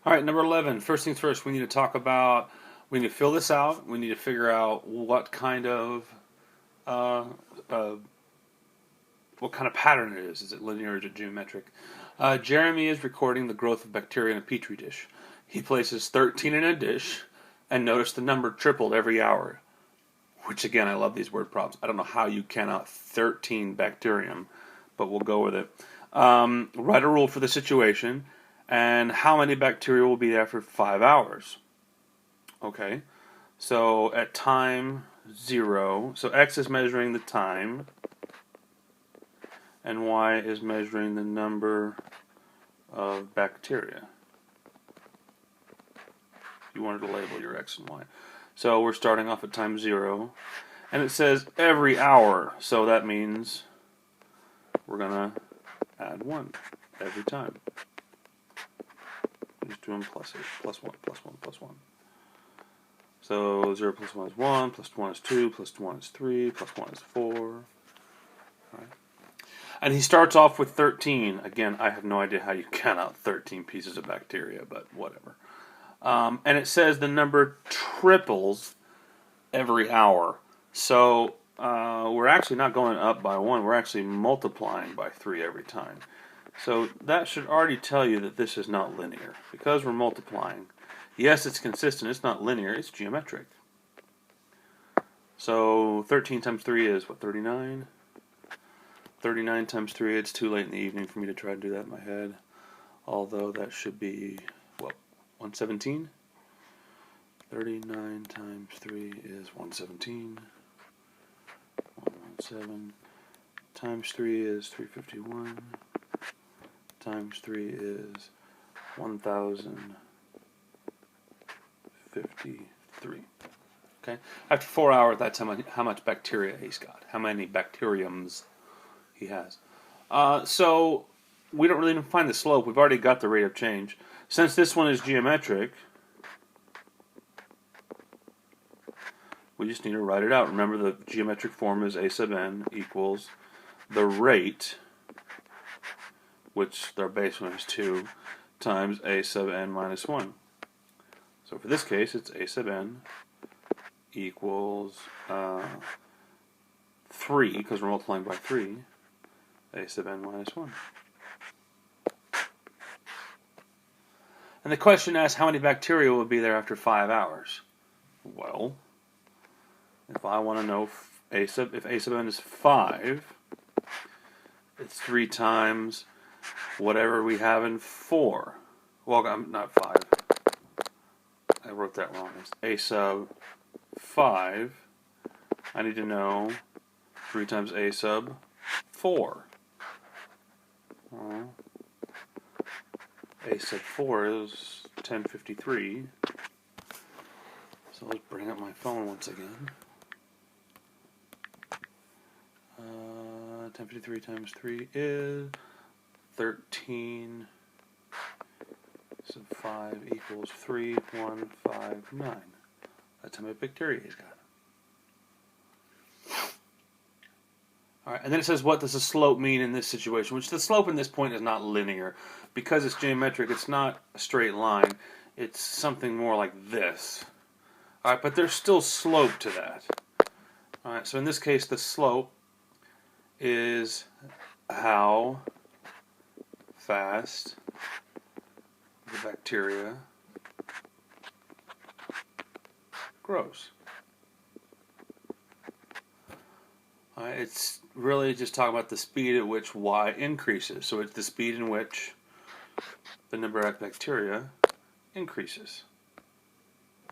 All right, number 11. First things first, we need to talk about, we need to fill this out. We need to figure out uh, uh, what kind of pattern it is. Is it linear or is it geometric? Jeremy is recording the growth of bacteria in a petri dish. He places 13 in a dish, and notice the number tripled every hour. Which again, I love these word problems. I don't know how you count 13 bacterium, but we'll go with it. Write a rule for the situation, and how many bacteria will be there for 5 hours. Okay, so at time 0, so X is measuring the time, and Y is measuring the number of bacteria. You wanted to label your X and Y. So we're starting off at time 0, and it says every hour, so that means we're going to add 1 every time. Just doing plus 8, plus 1, plus 1, plus 1. So 0 plus 1 is 1, plus 1 is 2, plus 1 is 3, plus 1 is 4. All right. And he starts off with 13. Again, I have no idea how you count out 13 pieces of bacteria, but whatever. And it says the number triples every hour. So we're actually not going up by 1. We're actually multiplying by 3 every time. So that should already tell you that this is not linear. Because we're multiplying. Yes, it's consistent. It's not linear. It's geometric. So 13 times 3 is, what, 39? 39 times 3, it's too late in the evening for me to try to do that in my head. Although that should be, what, 117? 39 times 3 is 117. 117 times 3 is 351. Times 3 is 1053. Okay? After 4 hours, that's how much bacteria he's got. How many bacteriums he has. So we don't really need to find the slope. We've already got the rate of change. Since this one is geometric, we just need to write it out. Remember, the geometric form is a sub n equals the rate, which their base one is 2, times a sub n minus 1. So for this case, it's a sub n equals 3, because we're multiplying by 3, a sub n minus 1. And the question asks how many bacteria will be there after 5 hours. Well, if I want to know if a sub n is 5, it's 3 times whatever we have in 4. Well, not 5. I wrote that wrong. It's a sub 5. I need to know 3 times a sub 4. Well, a sub 4 is 1053. So let's bring up my phone once again. 1053 times 3 is 13 sub 5 equals 3159. That's how many bacteria he's got. Alright, and then it says, what does the slope mean in this situation? Which the slope in this point is not linear. Because it's geometric, it's not a straight line. It's something more like this. Alright, but there's still slope to that. Alright, so in this case, the slope is how fast the bacteria grows. It's really just talking about the speed at which Y increases. So it's the speed in which the number of bacteria increases.